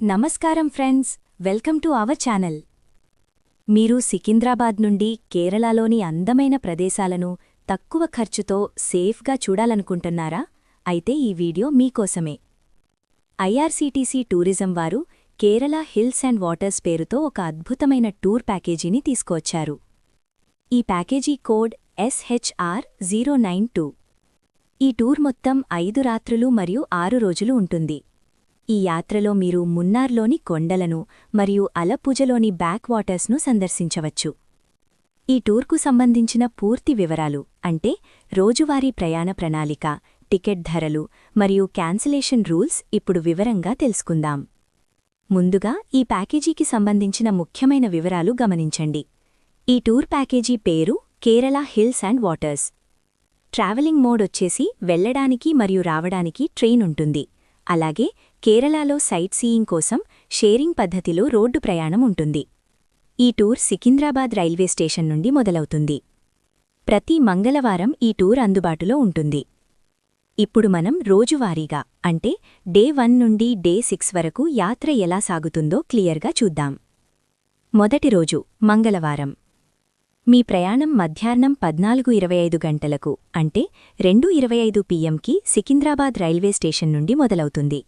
నమస్కారం friends, welcome to our channel. మీరు సికింద్రాబాద్ నుండి కేరళలోని అందమైన ప్రదేశాలను తక్కువ ఖర్చుతో సేఫ్గా చూడాలనుకుంటున్నారా? అయితే ఈ వీడియో మీకోసమే. ఐఆర్సీటీసీ టూరిజం వారు కేరళ హిల్స్ అండ్ వాటర్స్ పేరుతో ఒక అద్భుతమైన టూర్ ప్యాకేజీని తీసుకువచ్చారు. ఈ ప్యాకేజీ కోడ్ SHR092. ఈ టూర్ మొత్తం 5 రాత్రులు మరియు 6 రోజులు ఉంటుంది. ఈ యాత్రలో మీరు మున్నార్లోని కొండలను మరియు అలప్పుజలోని బ్యాక్ వాటర్స్ను సందర్శించవచ్చు. ఈ టూర్కు సంబంధించిన పూర్తి వివరాలు అంటే రోజువారీ ప్రయాణ ప్రణాళిక, టికెట్ ధరలు మరియు క్యాన్సిలేషన్ రూల్స్ ఇప్పుడు వివరంగా తెలుసుకుందాం. ముందుగా ఈ ప్యాకేజీకి సంబంధించిన ముఖ్యమైన వివరాలు గమనించండి. ఈ టూర్ ప్యాకేజీ పేరు Kerala hills and waters. Travelling mode వచ్చేసి వెళ్లడానికి మరియు రావడానికి ట్రైన్ ఉంటుంది. అలాగే కేరళలో సైట్ సీయింగ్ కోసం షేరింగ్ పద్ధతిలో రోడ్డు ప్రయాణం ఉంటుంది. ఈ టూర్ సికింద్రాబాద్ రైల్వే స్టేషన్ నుండి మొదలవుతుంది. ప్రతి మంగళవారం ఈ టూర్ అందుబాటులో ఉంటుంది. ఇప్పుడు మనం రోజువారీగా అంటే డే 1 నుండి డే 6 వరకు యాత్ర ఎలా సాగుతుందో క్లియర్గా చూద్దాం. మొదటి రోజు మంగళవారం. మీ ప్రయాణం మధ్యాహ్నం 14:25 గంటలకు అంటే 2:25 PMకి సికింద్రాబాద్ రైల్వే స్టేషన్ నుండి మొదలవుతుంది.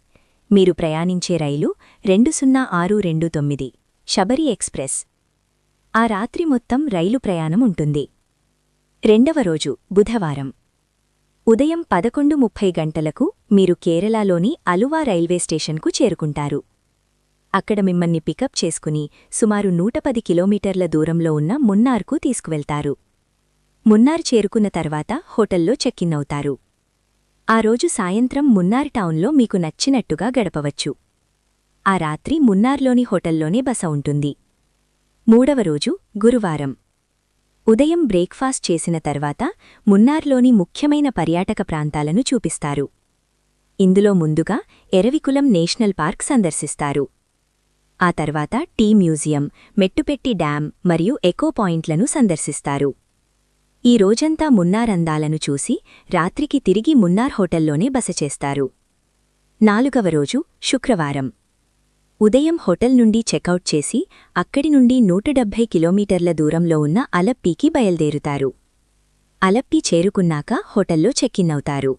మీరు ప్రయాణించే రైలు 20629 శబరి ఎక్స్ప్రెస్. ఆ రాత్రి మొత్తం రైలు ప్రయాణం ఉంటుంది. రెండవ రోజు బుధవారం. ఉదయం 11:30 గంటలకు మీరు కేరళలోని అలువా రైల్వే స్టేషన్కు చేరుకుంటారు. అక్కడ మిమ్మల్ని పికప్ చేసుకుని సుమారు 110 కిలోమీటర్ల దూరంలో ఉన్న మున్నార్కు తీసుకువెళ్తారు. మున్నార్ చేరుకున్న తర్వాత హోటల్లో చెక్ఇన్ అవుతారు. ఆ రోజు సాయంత్రం మున్నార్ టౌన్లో మీకు నచ్చినట్టుగా గడపవచ్చు. ఆ రాత్రి మున్నార్లోని హోటల్లోనే బస ఉంటుంది. మూడవ రోజు గురువారం. ఉదయం బ్రేక్ఫాస్ట్ చేసిన తర్వాత మున్నార్లోని ముఖ్యమైన పర్యాటక ప్రాంతాలను చూపిస్తారు. ఇందులో ముందుగా ఎరవికులం నేషనల్ పార్క్ సందర్శిస్తారు. ఆ తర్వాత టీ మ్యూజియం, మెట్టుపెట్టి డ్యాం మరియు ఎకో పాయింట్లను సందర్శిస్తారు. ఈ రోజంతా మున్నార్ అందాలను చూసి రాత్రికి తిరిగి మున్నార్ హోటల్లోనే బస చేస్తారు. నాలుగవ రోజు శుక్రవారం. ఉదయం హోటల్ నుండి చెక్అవుట్ చేసి అక్కడి నుండి 170 కిలోమీటర్ల దూరంలో ఉన్న అలప్పీకి బయల్దేరుతారు. అలప్పీ చేరుకున్నాక హోటల్లో చెక్ఇన్ అవుతారు.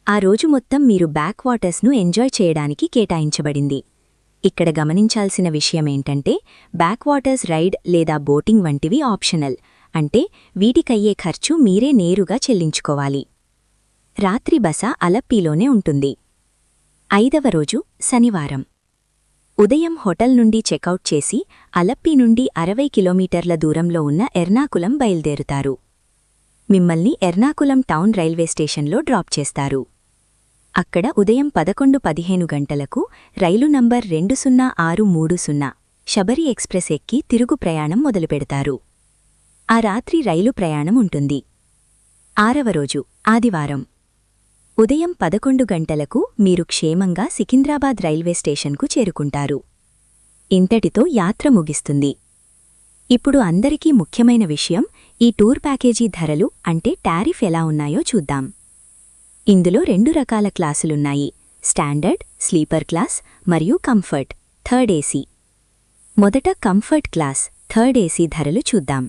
ఆ రోజు మొత్తం మీరు బ్యాక్ వాటర్స్ను ఎంజాయ్ చేయడానికి కేటాయించబడింది. ఇక్కడ గమనించాల్సిన విషయమేంటంటే బ్యాక్ వాటర్స్ రైడ్ లేదా బోటింగ్ వంటివి ఆప్షనల్, అంటే వీటికయ్యే ఖర్చు మీరే నేరుగా చెల్లించుకోవాలి. రాత్రి బస అలప్పీలోనే ఉంటుంది. ఐదవ రోజు శనివారం. ఉదయం హోటల్ నుండి చెక్అవుట్ చేసి అలప్పీ నుండి 60 కిలోమీటర్ల దూరంలో ఉన్న ఎర్నాకులం బయల్దేరుతారు. మిమ్మల్ని ఎర్నాకులం టౌన్ రైల్వే స్టేషన్లో డ్రాప్ చేస్తారు. అక్కడ ఉదయం 11:15 గంటలకు రైలు నంబర్ 20630 శబరి ఎక్స్ప్రెస్ ఎక్కి తిరుగు ప్రయాణం మొదలుపెడతారు. ఆ రాత్రి రైలు ప్రయాణం ఉంటుంది. ఆరవ రోజు ఆదివారం. ఉదయం 11 గంటలకు మీరు క్షేమంగా సికింద్రాబాద్ రైల్వే స్టేషన్కు చేరుకుంటారు. ఇంతటితో యాత్ర ముగిస్తుంది. ఇప్పుడు అందరికీ ముఖ్యమైన విషయం, ఈ టూర్ ప్యాకేజీ ధరలు అంటే టారిఫ్ ఎలా ఉన్నాయో చూద్దాం. ఇందులో 2 రకాల క్లాసులున్నాయి: స్టాండర్డ్, స్లీపర్ క్లాస్ మరియు కంఫర్ట్, థర్డ్ ఏసీ. మొదట కంఫర్ట్ క్లాస్, థర్డ్ ఏసీ ధరలు చూద్దాం.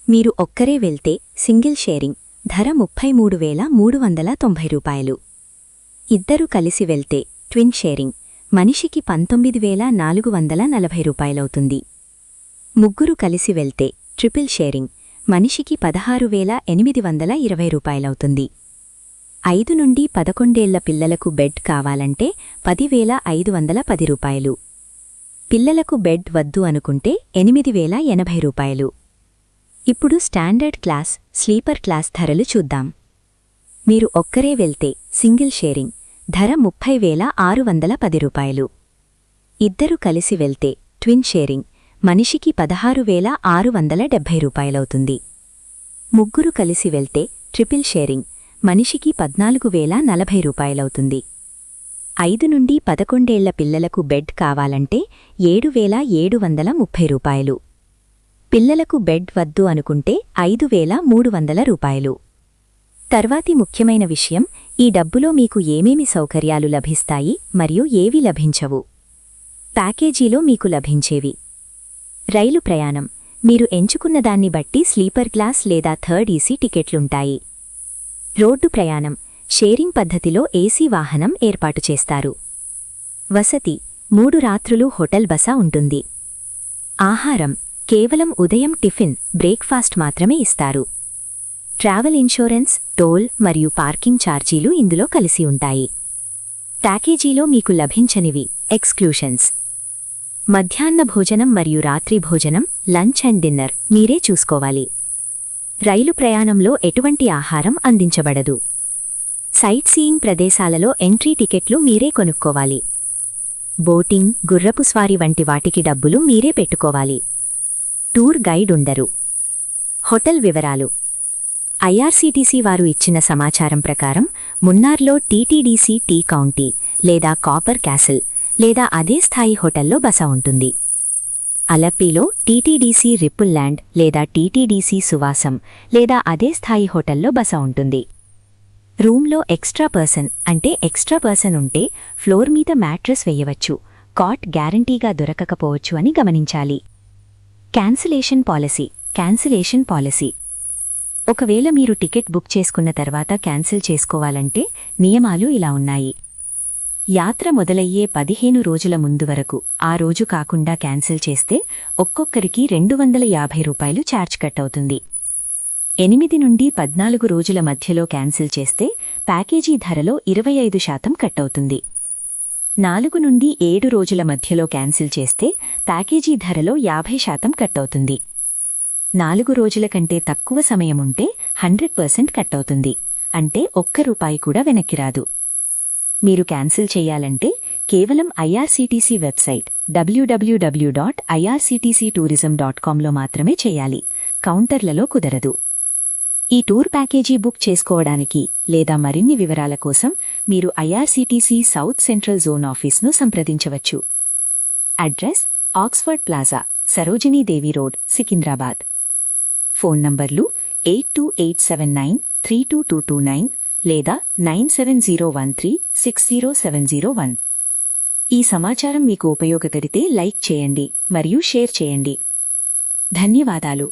మీరు ఒక్కరే వెళ్తే సింగిల్ షేరింగ్ ధర 33,390 రూపాయలు. ఇద్దరు కలిసి వెళ్తే ట్విన్ షేరింగ్ మనిషికి 19,440 రూపాయలవుతుంది. ముగ్గురు కలిసి వెళ్తే ట్రిపుల్ షేరింగ్ మనిషికి 16,820 రూపాయలవుతుంది. 5 నుండి 11 ఏళ్ల పిల్లలకు బెడ్ కావాలంటే 10,510 రూపాయలు. పిల్లలకు బెడ్ వద్దు అనుకుంటే 8,080 రూపాయలు. ఇప్పుడు స్టాండర్డ్ క్లాస్, స్లీపర్ క్లాస్ ధరలు చూద్దాం. మీరు ఒక్కరే వెళ్తే సింగిల్ షేరింగ్ ధర 30,610 రూపాయలు. ఇద్దరు కలిసి వెళ్తే ట్విన్ షేరింగ్ మనిషికి 16,670 రూపాయలవుతుంది. ముగ్గురు కలిసి వెళ్తే ట్రిపుల్ షేరింగ్ మనిషికి 14,040 రూపాయలవుతుంది. 5 నుండి 11 ఏళ్ల పిల్లలకు బెడ్ కావాలంటే 7,730 రూపాయలు. పిల్లలకు బెడ్ వద్దు అనుకుంటే 5,300 రూపాయలు. తర్వాతి ముఖ్యమైన విషయం, ఈ డబ్బులో మీకు ఏమేమి సౌకర్యాలు లభిస్తాయి మరియు ఏవి లభించవు. ప్యాకేజీలో మీకు లభించేవి: రైలు ప్రయాణం, మీరు ఎంచుకున్న దాన్ని బట్టి స్లీపర్ క్లాస్ లేదా థర్డ్ ఏసీ టికెట్లుంటాయి. రోడ్డు ప్రయాణం, షేరింగ్ పద్ధతిలో ఏసీ వాహనం ఏర్పాటు చేస్తారు. వసతి, 3 రాత్రులు హోటల్ బస ఉంటుంది. ఆహారం, కేవలం ఉదయం టిఫిన్, బ్రేక్ఫాస్ట్ మాత్రమే ఇస్తారు. ట్రావెల్ ఇన్షూరెన్స్, టోల్ మరియు పార్కింగ్ ఛార్జీలు ఇందులో కలిసి ఉంటాయి. ప్యాకేజీలో మీకు లభించనివి ఎక్స్క్లూషన్స్: మధ్యాహ్న భోజనం మరియు రాత్రి భోజనం, లంచ్ అండ్ డిన్నర్ మీరే చూసుకోవాలి. రైలు ప్రయాణంలో ఎటువంటి ఆహారం అందించబడదు. సైట్ సీయింగ్ ప్రదేశాలలో ఎంట్రీ టికెట్లు మీరే కొనుక్కోవాలి. బోటింగ్, గుర్రపు స్వారీ వంటి వాటికి డబ్బులు మీరే పెట్టుకోవాలి. టూర్ గైడ్ ఉండరు. హోటల్ వివరాలు: ఐఆర్సీటీసీ వారు ఇచ్చిన సమాచారం ప్రకారం మున్నార్లో టీటీడీసీ టీ కౌంటీ లేదా కాపర్ క్యాసిల్ లేదా అదే స్థాయి హోటల్లో బస ఉంటుంది. అలప్పీలో టీటీడీసీ రిపుల్ ల్యాండ్ లేదా టీటీడీసీ సువాసం లేదా అదే స్థాయి హోటల్లో బస ఉంటుంది. రూమ్లో ఎక్స్ట్రా పర్సన్ ఉంటే ఫ్లోర్ మీద మ్యాట్రెస్ వెయ్యవచ్చు. కాట్ గ్యారంటీగా దొరకకపోవచ్చు అని గమనించాలి. క్యాన్సిలేషన్ పాలసీ: ఒకవేళ మీరు టికెట్ బుక్ చేసుకున్న తర్వాత క్యాన్సిల్ చేసుకోవాలంటే నియమాలు ఇలా ఉన్నాయి. యాత్ర మొదలయ్యే 15 రోజుల ముందు వరకు ఆ రోజు కాకుండా క్యాన్సిల్ చేస్తే ఒక్కొక్కరికి ₹250 ఛార్జ్ కట్ అవుతుంది. 8 నుండి 14 రోజుల మధ్యలో క్యాన్సిల్ చేస్తే ప్యాకేజీ ధరలో 25% కట్ అవుతుంది. 4 నుండి 7 రోజుల మధ్యలో క్యాన్సిల్ చేస్తే ప్యాకేజీ ధరలో 50% కట్ అవుతుంది. 4 రోజుల కంటే తక్కువ సమయముంటే 100% కట్ అవుతుంది. అంటే ₹1 కూడా వెనక్కి రాదు. మీరు క్యాన్సిల్ చెయ్యాలంటే కేవలం ఐఆర్సీటీసీ వెబ్సైట్ www.irctctourism.comలో మాత్రమే చేయాలి. కౌంటర్లలో కుదరదు. ఈ టూర్ ప్యాకేజీ బుక్ చేసుకోవడానికి లేదా మరిన్ని వివరాల కోసం మీరు ఐఆర్సీటీసీ సౌత్ సెంట్రల్ జోన్ ఆఫీస్ను సంప్రదించవచ్చు. అడ్రస్: ఆక్స్ఫర్డ్ ప్లాజా, సరోజినీ దేవి రోడ్, సికింద్రాబాద్. ఫోన్ నంబర్లు 8287932229 లేదా 9701360701. ఈ సమాచారం మీకు ఉపయోగపడితే లైక్ చేయండి మరియు షేర్ చేయండి. ధన్యవాదాలు.